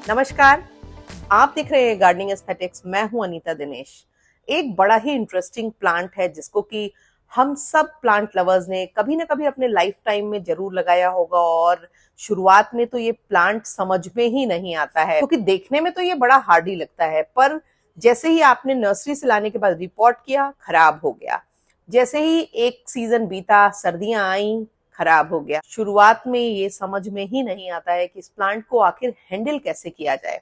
नमस्कार, आप देख रहे हैं गार्डनिंग एस्थेटिक्स। मैं हूं अनीता दिनेश। एक बड़ा ही इंटरेस्टिंग प्लांट है जिसको कि हम सब प्लांट लवर्स ने कभी ना कभी अपने लाइफ टाइम में जरूर लगाया होगा और शुरुआत में तो ये प्लांट समझ में ही नहीं आता है क्योंकि देखने में तो ये बड़ा हार्डी लगता है, पर जैसे ही आपने नर्सरी से लाने के बाद रिपोर्ट किया, खराब हो गया। जैसे ही एक सीजन बीता, सर्दियां आई, खराब हो गया। शुरुआत में ये समझ में ही नहीं आता है कि इस प्लांट को आखिर हैंडल कैसे किया जाए।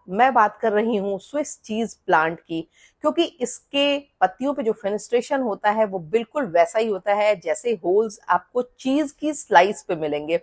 मैं बात कर रही हूँ स्विस चीज प्लांट की, क्योंकि इसके पत्तियों पे जो फेनेस्ट्रेशन होता है वो बिल्कुल वैसा ही होता है जैसे होल्स आपको चीज की स्लाइस पे मिलेंगे।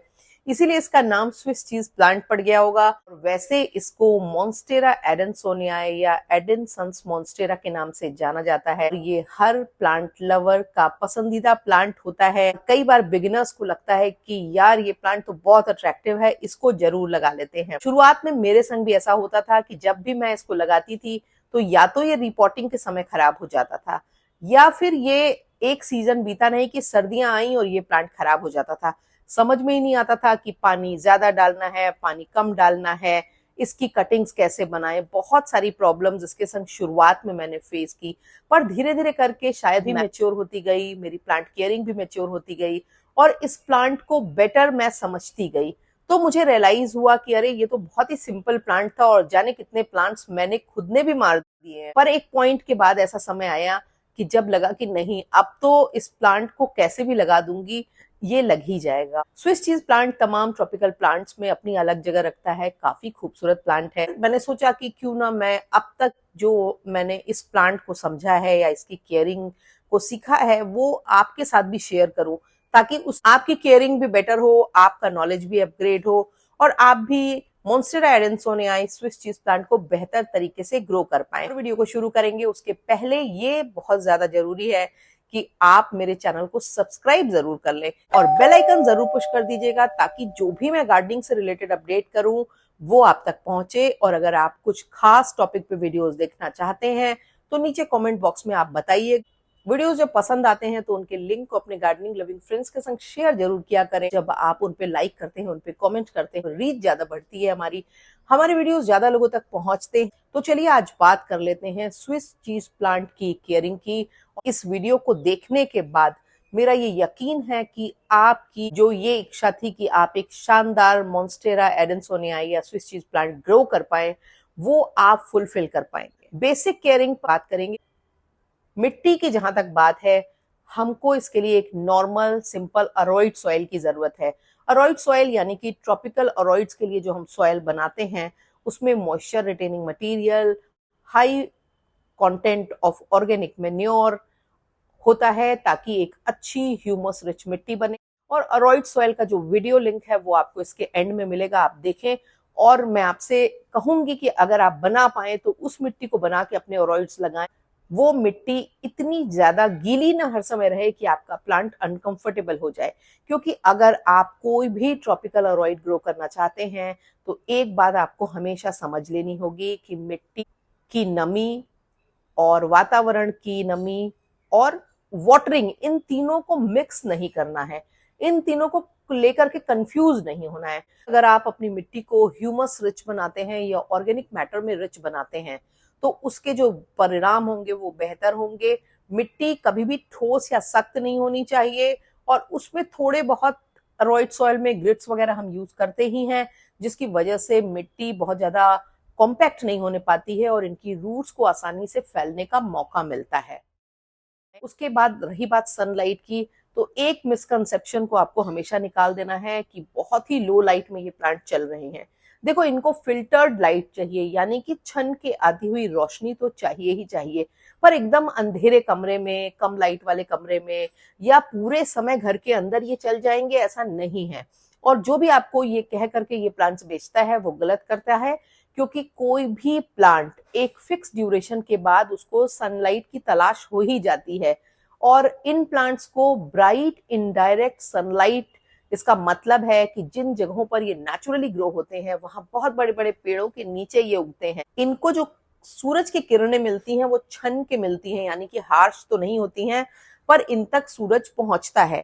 इसीलिए इसका नाम स्विस चीज प्लांट पड़ गया होगा। और वैसे इसको मॉन्स्टेरा एडेंसोनियाई या एडेनसन्स मॉन्स्टेरा के नाम से जाना जाता है। ये हर प्लांट लवर का पसंदीदा प्लांट होता है। कई बार बिगिनर्स को लगता है कि यार ये प्लांट तो बहुत अट्रैक्टिव है, इसको जरूर लगा लेते हैं। शुरुआत में मेरे संग भी ऐसा होता था कि जब भी मैं इसको लगाती थी तो या तो ये रिपोर्टिंग के समय खराब हो जाता था, या फिर ये एक सीजन बीता नहीं कि सर्दियां आई और ये प्लांट खराब हो जाता था। समझ में ही नहीं आता था कि पानी ज्यादा डालना है, पानी कम डालना है, इसकी कटिंग्स कैसे बनाएं। बहुत सारी प्रॉब्लम्स इसके संग शुरुआत में मैंने फेस की, पर धीरे धीरे करके शायद ही मैच्योर होती गई, मेरी प्लांट केयरिंग भी मैच्योर होती गई और इस प्लांट को बेटर मैं समझती गई। तो मुझे रियलाइज हुआ कि अरे ये तो बहुत ही सिंपल प्लांट था और जाने कितने प्लांट्स मैंने खुद ने भी मार दिए हैं। पर एक पॉइंट के बाद ऐसा समय आया कि जब लगा कि नहीं, अब तो इस प्लांट को कैसे भी लगा दूंगी, ये लग ही जाएगा। स्विस चीज प्लांट तमाम ट्रॉपिकल प्लांट्स में अपनी अलग जगह रखता है। काफी खूबसूरत प्लांट है। मैंने सोचा कि क्यों ना मैं अब तक जो मैंने इस प्लांट को समझा है या इसकी केयरिंग को सीखा है वो आपके साथ भी शेयर करूं, ताकि उस आपकी केयरिंग भी बेटर हो, आपका नॉलेज भी अपग्रेड हो और आप भी मॉन्स्टेरा एडेंसोनियाई स्विस चीज प्लांट को बेहतर तरीके से ग्रो कर पाए। वीडियो को शुरू करेंगे उसके पहले ये बहुत ज्यादा जरूरी है कि आप मेरे चैनल को सब्सक्राइब जरूर कर लें और बेल आइकन जरूर पुश कर दीजिएगा, ताकि जो भी मैं गार्डनिंग से रिलेटेड अपडेट करूं वो आप तक पहुंचे। और अगर आप कुछ खास टॉपिक पे वीडियोस देखना चाहते हैं तो नीचे कमेंट बॉक्स में आप बताइए। वीडियोस जब पसंद आते हैं तो उनके लिंक को अपने गार्डनिंग लविंग फ्रेंड्स के संग शेयर जरूर किया करें। जब आप उन पे लाइक करते हैं, उन पे कमेंट करते हैं, रीच ज्यादा बढ़ती है हमारे वीडियोस ज्यादा लोगों तक पहुंचते हैं। तो चलिए आज बात कर लेते हैं स्विस चीज प्लांट की केयरिंग की। इस वीडियो को देखने के बाद मेरा ये यकीन है कि आपकी जो ये इच्छा थी कि आप एक शानदार मॉन्स्टेरा एडेंसोनियाई या स्विस चीज प्लांट ग्रो कर पाए, वो आप फुलफिल कर पाएंगे। बेसिक केयरिंग बात करेंगे। मिट्टी की जहां तक बात है, हमको इसके लिए एक नॉर्मल सिंपल अरॉइड सॉइल की जरूरत है। अरॉइड सॉइल यानी कि ट्रॉपिकल अरॉइड्स के लिए जो हम सॉइल बनाते हैं उसमें moisture retaining material, high content of organic manure होता है, ताकि एक अच्छी ह्यूमस रिच मिट्टी बने। और अरॉइड सॉइल का जो वीडियो लिंक है वो आपको इसके एंड में मिलेगा, आप देखें। और मैं आपसे कहूंगी कि अगर आप बना पाए तो उस मिट्टी को बना के अपने अरॉइड्स लगाएं। वो मिट्टी इतनी ज्यादा गीली ना हर समय रहे कि आपका प्लांट अनकंफर्टेबल हो जाए, क्योंकि अगर आप कोई भी ट्रॉपिकल अरॉइड ग्रो करना चाहते हैं तो एक बात आपको हमेशा समझ लेनी होगी कि मिट्टी की नमी और वातावरण की नमी और वाटरिंग, इन तीनों को मिक्स नहीं करना है, इन तीनों को लेकर के कंफ्यूज नहीं होना है। अगर आप अपनी मिट्टी को ह्यूमस रिच बनाते हैं या ऑर्गेनिक मैटर में रिच बनाते हैं तो उसके जो परिणाम होंगे वो बेहतर होंगे। मिट्टी कभी भी ठोस या सख्त नहीं होनी चाहिए और उसमें थोड़े बहुत अरॉइड सॉइल में ग्रिट्स वगैरह हम यूज करते ही हैं, जिसकी वजह से मिट्टी बहुत ज्यादा कॉम्पैक्ट नहीं होने पाती है और इनकी रूट्स को आसानी से फैलने का मौका मिलता है। उसके बाद रही बात सनलाइट की, तो एक मिसकंसेप्शन को आपको हमेशा निकाल देना है कि बहुत ही लो लाइट में ये प्लांट चल रहे हैं। देखो, इनको फिल्टर्ड लाइट चाहिए, यानी कि छन के आती हुई रोशनी तो चाहिए ही चाहिए, पर एकदम अंधेरे कमरे में, कम लाइट वाले कमरे में या पूरे समय घर के अंदर ये चल जाएंगे, ऐसा नहीं है। और जो भी आपको ये कह करके ये प्लांट्स बेचता है वो गलत करता है, क्योंकि कोई भी प्लांट एक फिक्स ड्यूरेशन के बाद उसको सनलाइट की तलाश हो ही जाती है। और इन प्लांट्स को ब्राइट इनडायरेक्ट सनलाइट, इसका मतलब है कि जिन जगहों पर ये नेचुरली ग्रो होते हैं वहां बहुत बड़े बड़े पेड़ों के नीचे ये उगते हैं। इनको जो सूरज की किरणें मिलती हैं वो छन के मिलती हैं, यानी कि हार्श तो नहीं होती हैं, पर इन तक सूरज पहुंचता है।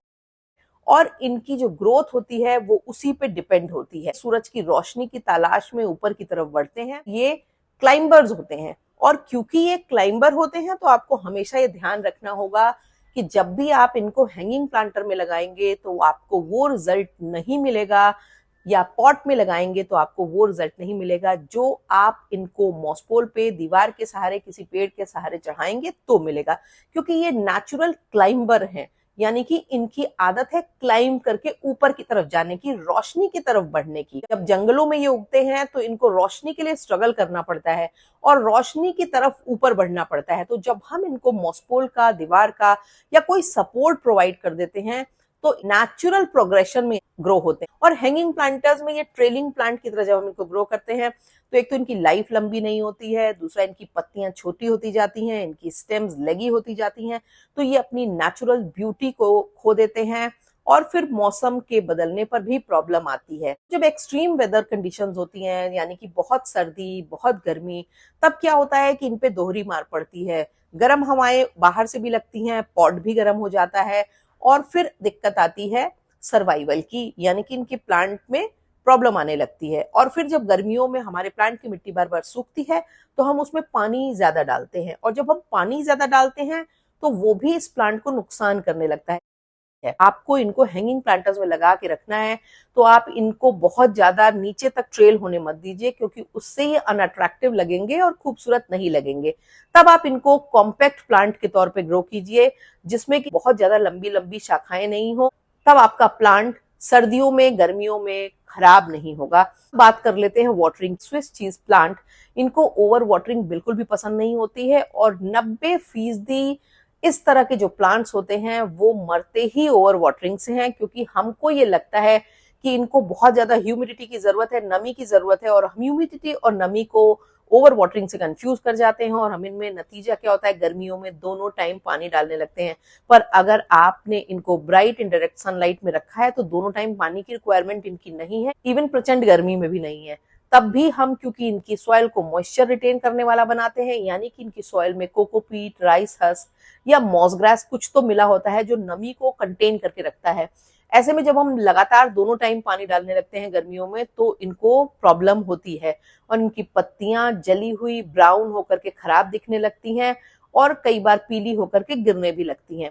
और इनकी जो ग्रोथ होती है वो उसी पे डिपेंड होती है। सूरज की रोशनी की तलाश में ऊपर की तरफ बढ़ते हैं। ये क्लाइंबर्स होते हैं, और क्योंकि ये क्लाइंबर होते हैं तो आपको हमेशा ये ध्यान रखना होगा कि जब भी आप इनको हैंगिंग प्लांटर में लगाएंगे तो आपको वो रिजल्ट नहीं मिलेगा, या पॉट में लगाएंगे तो आपको वो रिजल्ट नहीं मिलेगा जो आप इनको मॉसपोल पे दीवार के सहारे किसी पेड़ के सहारे चढ़ाएंगे तो मिलेगा। क्योंकि ये नेचुरल क्लाइंबर हैं, यानी कि इनकी आदत है क्लाइंब करके ऊपर की तरफ जाने की, रोशनी की तरफ बढ़ने की। जब जंगलों में ये उगते हैं तो इनको रोशनी के लिए स्ट्रगल करना पड़ता है और रोशनी की तरफ ऊपर बढ़ना पड़ता है। तो जब हम इनको मॉसपोल का, दीवार का या कोई सपोर्ट प्रोवाइड कर देते हैं तो नेचुरल प्रोग्रेशन में ग्रो होते हैं। और हैंगिंग प्लांटर्स में ये ट्रेलिंग प्लांट की तरह जब हम इनको ग्रो करते हैं तो एक तो इनकी लाइफ लंबी नहीं होती है, दूसरा इनकी पत्तियां छोटी होती जाती हैं, इनकी स्टेम्स लेगी होती जाती हैं, तो ये अपनी नेचुरल ब्यूटी को खो देते हैं और फिर मौसम के बदलने पर भी प्रॉब्लम आती है। जब एक्सट्रीम वेदर कंडीशंस होती हैं, यानी कि बहुत सर्दी, बहुत गर्मी, तब क्या होता है कि इन पे दोहरी मार पड़ती है। गर्म हवाएं बाहर से भी लगती हैं, पॉट भी गर्म हो जाता है, और फिर दिक्कत आती है सर्वाइवल की, यानी कि इनके प्लांट में प्रॉब्लम आने लगती है। और फिर जब गर्मियों में हमारे प्लांट की मिट्टी बार बार सूखती है तो हम उसमें पानी ज्यादा डालते हैं, और जब हम पानी ज्यादा डालते हैं तो वो भी इस प्लांट को नुकसान करने लगता है। आपको इनको हैंगिंग प्लांटर्स में लगा के रखना है तो आप इनको बहुत ज्यादा नीचे तक ट्रेल होने मत दीजिए, क्योंकि उससे ये अनअट्रैक्टिव लगेंगे और खूबसूरत नहीं लगेंगे। तब आप इनको कॉम्पैक्ट प्लांट के तौर पे ग्रो कीजिए, जिसमें कि बहुत ज्यादा लंबी लंबी शाखाएं नहीं हो। तब आपका प्लांट सर्दियों में, गर्मियों में खराब नहीं होगा। बात कर लेते हैं वाटरिंग। स्विस चीज प्लांट, इनको ओवर वाटरिंग बिल्कुल भी पसंद नहीं होती है, और 90% इस तरह के जो प्लांट्स होते हैं वो मरते ही ओवर वाटरिंग से हैं, क्योंकि हमको ये लगता है कि इनको बहुत ज्यादा ह्यूमिडिटी की जरूरत है, नमी की जरूरत है, और हम ह्यूमिडिटी और नमी को ओवर वाटरिंग से कंफ्यूज कर जाते हैं, और हम इनमें नतीजा क्या होता है, गर्मियों में दोनों टाइम पानी डालने लगते हैं। पर अगर आपने इनको ब्राइट इनडायरेक्ट सनलाइट में रखा है तो दोनों टाइम पानी की रिक्वायरमेंट इनकी नहीं है, इवन प्रचंड गर्मी में भी नहीं है। तब भी हम, क्योंकि इनकी सॉइल को मॉइस्चर रिटेन करने वाला बनाते हैं, यानी कि इनकी सॉइल में कोकोपीट, राइस हस्क या मॉस ग्रास कुछ तो मिला होता है जो नमी को कंटेन करके रखता है। ऐसे में जब हम लगातार दोनों टाइम पानी डालने लगते हैं गर्मियों में तो इनको प्रॉब्लम होती है, और इनकी पत्तियां जली हुई ब्राउन होकर के खराब दिखने लगती हैं, और कई बार पीली होकर के गिरने भी लगती हैं।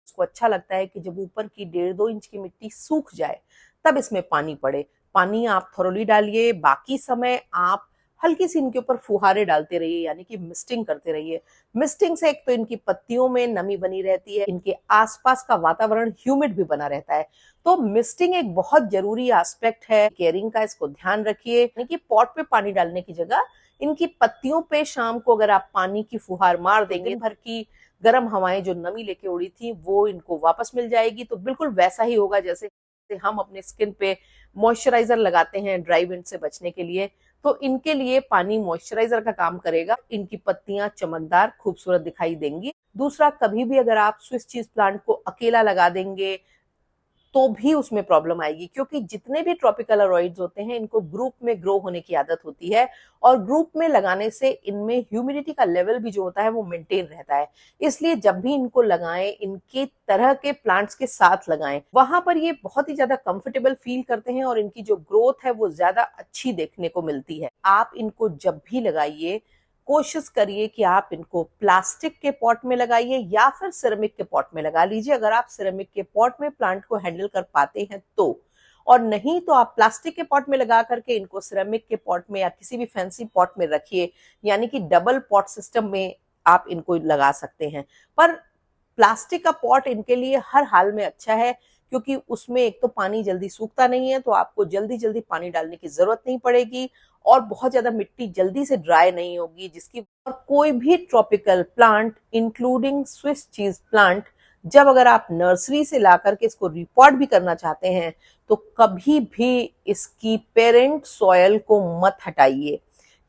उसको अच्छा लगता है कि जब ऊपर की 1.5-2 इंच की मिट्टी सूख जाए तब इसमें पानी पड़े। पानी आप थोरोली डालिए, बाकी समय आप हल्की सी इनके ऊपर फुहारे डालते रहिए, यानी कि मिस्टिंग करते रहिए। मिस्टिंग से एक तो इनकी पत्तियों में नमी बनी रहती है, इनके आसपास का वातावरण ह्यूमिड भी बना रहता है। तो मिस्टिंग एक बहुत जरूरी एस्पेक्ट है केयरिंग का, इसको ध्यान रखिए। यानी कि पॉट पे पानी डालने की जगह इनकी पत्तियों पे शाम को अगर आप पानी की फुहार मार देंगे, भर की गर्म हवाएं जो नमी लेके उड़ी थी वो इनको वापस मिल जाएगी। तो बिल्कुल वैसा ही होगा जैसे हम अपने स्किन पे मॉइस्चराइजर लगाते हैं ड्राई विंड से बचने के लिए, तो इनके लिए पानी मॉइस्चराइजर का काम करेगा। इनकी पत्तियां चमकदार, खूबसूरत दिखाई देंगी। दूसरा, कभी भी अगर आप स्विस चीज प्लांट को अकेला लगा देंगे तो भी उसमें प्रॉब्लम आएगी, क्योंकि जितने भी ट्रॉपिकल अरॉइड्स होते हैं इनको ग्रुप में ग्रो होने की आदत होती है, और ग्रुप में लगाने से इनमें ह्यूमिडिटी का लेवल भी जो होता है वो मेंटेन रहता है। इसलिए जब भी इनको लगाएं, इनके तरह के प्लांट्स के साथ लगाएं, वहां पर ये बहुत ही ज्यादा कंफर्टेबल फील करते हैं और इनकी जो ग्रोथ है वो ज्यादा अच्छी देखने को मिलती है। आप इनको जब भी लगाइए कोशिश करिए कि आप इनको प्लास्टिक के पॉट में लगाइए या फिर सिरेमिक के पॉट में लगा लीजिए, अगर आप सिरेमिक के पॉट में प्लांट को हैंडल कर पाते हैं तो। और नहीं तो आप प्लास्टिक के पॉट में लगा करके इनको सिरेमिक के पॉट में या किसी भी फैंसी पॉट में रखिए, यानी कि डबल पॉट सिस्टम में आप इनको लगा सकते हैं। पर प्लास्टिक का पॉट इनके लिए हर हाल में अच्छा है, क्योंकि उसमें एक तो पानी जल्दी सूखता नहीं है, तो आपको जल्दी जल्दी पानी डालने की जरूरत नहीं पड़ेगी, और बहुत ज्यादा मिट्टी जल्दी से ड्राई नहीं होगी, जिसकी। और कोई भी tropical plant including Swiss cheese plant जब अगर आप नर्सरी से ला करके इसको रिपॉट भी करना चाहते हैं तो कभी भी इसकी पेरेंट सॉयल को मत हटाइए,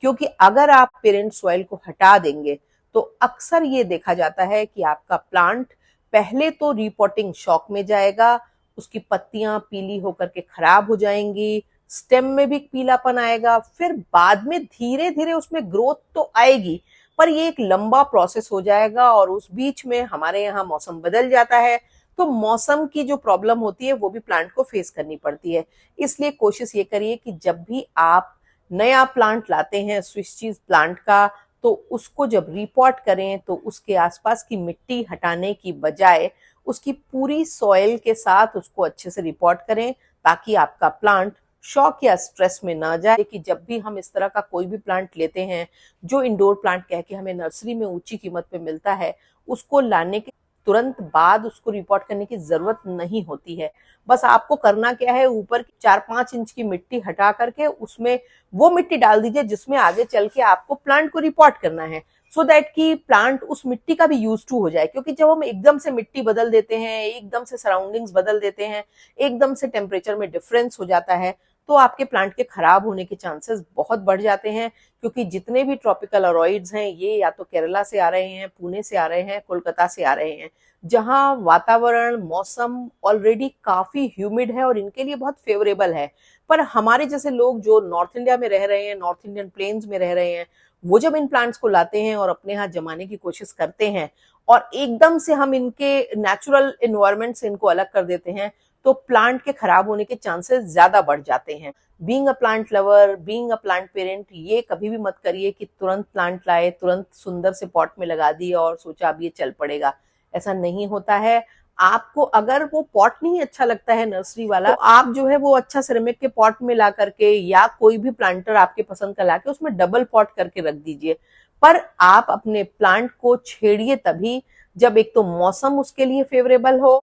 क्योंकि अगर आप पेरेंट सॉयल को हटा देंगे तो अक्सर ये देखा जाता है कि आपका प्लांट पहले तो रिपोर्टिंग शॉक में जाएगा, उसकी पत्तियां पीली होकर के खराब हो जाएंगी, स्टेम में भी पीलापन आएगा, फिर बाद में धीरे धीरे उसमें ग्रोथ तो आएगी, पर ये एक लंबा प्रोसेस हो जाएगा, और उस बीच में हमारे यहाँ मौसम बदल जाता है तो मौसम की जो प्रॉब्लम होती है वो भी प्लांट को फेस करनी पड़ती है। इसलिए कोशिश ये करिए कि जब भी आप नया प्लांट लाते हैं स्विस चीज प्लांट का, तो उसको जब रिपॉट करें तो उसके आसपास की मिट्टी हटाने की बजाय उसकी पूरी सॉइल के साथ उसको अच्छे से रिपॉट करें, ताकि आपका प्लांट शॉक या स्ट्रेस में ना जाए। कि जब भी हम इस तरह का कोई भी प्लांट लेते हैं जो इंडोर प्लांट कह के हमें नर्सरी में ऊंची कीमत पे मिलता है, उसको लाने के तुरंत बाद उसको रिपोर्ट करने की जरूरत नहीं होती है। बस आपको करना क्या है, ऊपर की 4-5 इंच की मिट्टी हटा करके उसमें वो मिट्टी डाल दीजिए जिसमें आगे चल के आपको प्लांट को रिपोर्ट करना है, सो दैट कि प्लांट उस मिट्टी का भी यूज टू हो जाए। क्योंकि जब हम एकदम से मिट्टी बदल देते हैं, एकदम से सराउंडिंग्स बदल देते हैं, एकदम से टेम्परेचर में डिफरेंस हो जाता है, तो आपके प्लांट के खराब होने के चांसेस बहुत बढ़ जाते हैं। क्योंकि जितने भी ट्रॉपिकल अरॉइड्स हैं ये या तो केरला से आ रहे हैं, पुणे से आ रहे हैं, कोलकाता से आ रहे हैं, जहां वातावरण मौसम ऑलरेडी काफी ह्यूमिड है और इनके लिए बहुत फेवरेबल है। पर हमारे जैसे लोग जो नॉर्थ इंडिया में रह रहे हैं, नॉर्थ इंडियन प्लेन्स में रह रहे हैं, वो जब इन प्लांट्स को लाते हैं और अपने यहाँ जमाने की कोशिश करते हैं और एकदम से हम इनके नेचुरल एनवायरनमेंट से इनको अलग कर देते हैं, तो प्लांट के खराब होने के चांसेस ज्यादा बढ़ जाते हैं। Being a plant lover, being a plant parent, ये कभी भी मत करिए कि तुरंत प्लांट लाए, तुरंत सुंदर से पॉट में लगा दिए और सोचा अब ये चल पड़ेगा। ऐसा नहीं होता है। आपको अगर वो पॉट नहीं अच्छा लगता है नर्सरी वाला, तो आप जो है वो अच्छा सिरेमिक के पॉट में ला करके या कोई भी प्लांटर आपके पसंद का लाके उसमें डबल पॉट करके रख दीजिए। पर आप अपने प्लांट को छेड़िए तभी जब एक तो मौसम उसके लिए फेवरेबल हो,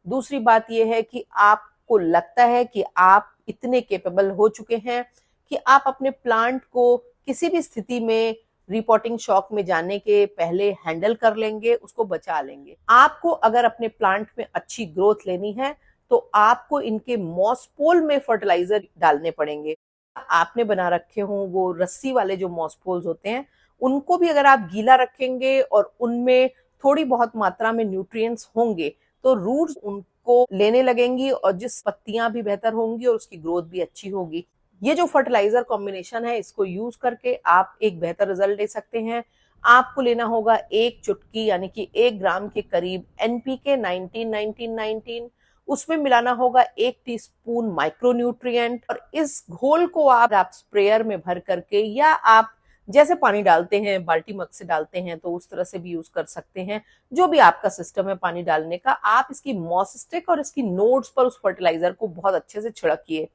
दूसरी बात यह है कि आपको लगता है कि आप इतने केपेबल हो चुके हैं कि आप अपने प्लांट को किसी भी स्थिति में रिपोर्टिंग शॉक में जाने के पहले हैंडल कर लेंगे, उसको बचा लेंगे। आपको अगर अपने प्लांट में अच्छी ग्रोथ लेनी है तो आपको इनके मॉसपोल में फर्टिलाइजर डालने पड़ेंगे। आपने बना रखे हों वो रस्सी वाले जो मॉसपोल्स होते हैं, उनको भी अगर आप गीला रखेंगे और उनमें थोड़ी बहुत मात्रा में न्यूट्रिएंट्स होंगे तो रूट्स उनको लेने लगेंगी और जिस पत्तियां भी बेहतर होंगी और उसकी ग्रोथ भी अच्छी होगी। ये जो फर्टिलाइजर कॉम्बिनेशन है इसको यूज करके आप एक बेहतर रिजल्ट ले सकते हैं। आपको लेना होगा 1 चुटकी यानी कि 1 ग्राम के करीब एनपीके 19-19-19, उसमें मिलाना होगा 1 टीस्पून माइक्रोन्यूट्रिएंट और इस घोल को आप स्प्रेयर में भर करके या आप जैसे पानी डालते हैं बाल्टी मग से डालते हैं तो उस तरह से भी यूज कर सकते हैं। जो भी आपका सिस्टम है पानी डालने का, आप इसकी मॉस स्टिक और इसकी नोड्स पर उस फर्टिलाइजर को बहुत अच्छे से छिड़किए,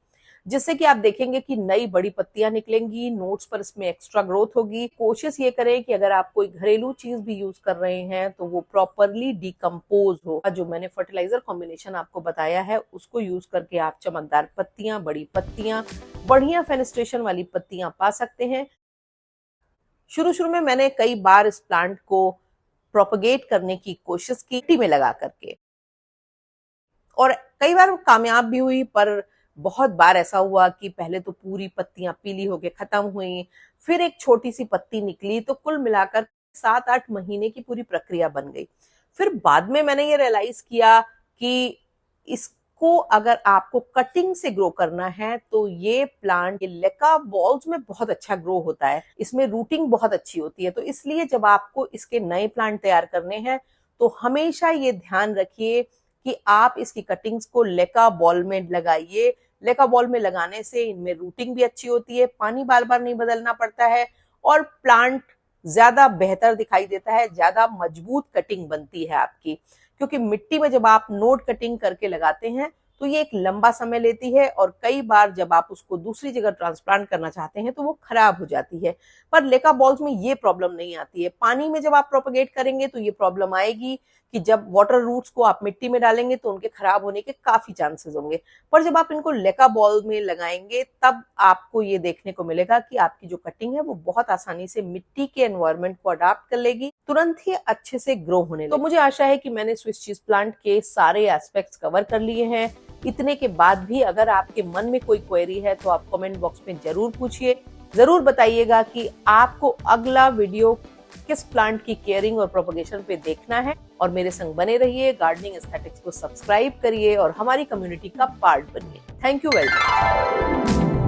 जिससे कि आप देखेंगे कि नई बड़ी पत्तियां निकलेंगी, नोट्स पर इसमें एक्स्ट्रा ग्रोथ होगी। कोशिश ये करें कि अगर आप कोई घरेलू चीज भी यूज कर रहे हैं तो वो प्रॉपरली डिकम्पोज हो। जो मैंने फर्टिलाइजर कॉम्बिनेशन आपको बताया है उसको यूज करके आप चमकदार पत्तियां, बड़ी पत्तियां, बढ़िया फेनेस्ट्रेशन वाली पत्तियां पा सकते हैं। शुरू में मैंने कई बार इस प्लांट को प्रोपगेट करने की कोशिश की मिट्टी में लगा करके, और कई बार कामयाब भी हुई, पर बहुत बार ऐसा हुआ कि पहले तो पूरी पत्तियां पीली होके खत्म हुई, फिर एक छोटी सी पत्ती निकली, तो कुल मिलाकर 7-8 महीने की पूरी प्रक्रिया बन गई। फिर बाद में मैंने ये रियलाइज किया कि इसको अगर आपको कटिंग से ग्रो करना है तो ये प्लांट लेका बॉल्स में बहुत अच्छा ग्रो होता है, इसमें रूटिंग बहुत अच्छी होती है। तो इसलिए जब आपको इसके नए प्लांट तैयार करने हैं तो हमेशा ये ध्यान रखिए कि आप इसकी कटिंग्स को लेका बॉल में लगाइए। लेका बॉल में लगाने से इनमें रूटिंग भी अच्छी होती है, पानी बार बार नहीं बदलना पड़ता है और प्लांट ज्यादा बेहतर दिखाई देता है, ज्यादा मजबूत कटिंग बनती है आपकी। क्योंकि मिट्टी में जब आप नोड कटिंग करके लगाते हैं तो ये एक लंबा समय लेती है और कई बार जब आप उसको दूसरी जगह ट्रांसप्लांट करना चाहते हैं तो वो खराब हो जाती है। पर लेका बॉल्स में ये प्रॉब्लम नहीं आती है। पानी में जब आप प्रोपगेट करेंगे तो ये प्रॉब्लम आएगी कि जब वाटर रूट्स को आप मिट्टी में डालेंगे तो उनके खराब होने के काफी चांसेस होंगे। पर जब आप इनको लेका बॉल में लगाएंगे तब आपको ये देखने को मिलेगा कि आपकी जो कटिंग है वो बहुत आसानी से मिट्टी के एनवायरनमेंट को अडाप्ट कर लेगी, तुरंत ही अच्छे से ग्रो होने लगेगी। तो मुझे आशा है कि मैंने स्विस चीज प्लांट के सारे एस्पेक्ट्स कवर कर लिए हैं। इतने के बाद भी अगर आपके मन में कोई क्वेरी है तो आप कमेंट बॉक्स में जरूर पूछिए। जरूर बताइएगा कि आपको अगला वीडियो किस प्लांट की केयरिंग और प्रोपगेशन पे देखना है, और मेरे संग बने रहिए। गार्डनिंग एस्थेटिक्स को सब्सक्राइब करिए और हमारी कम्युनिटी का पार्ट बनिए। Thank you very much.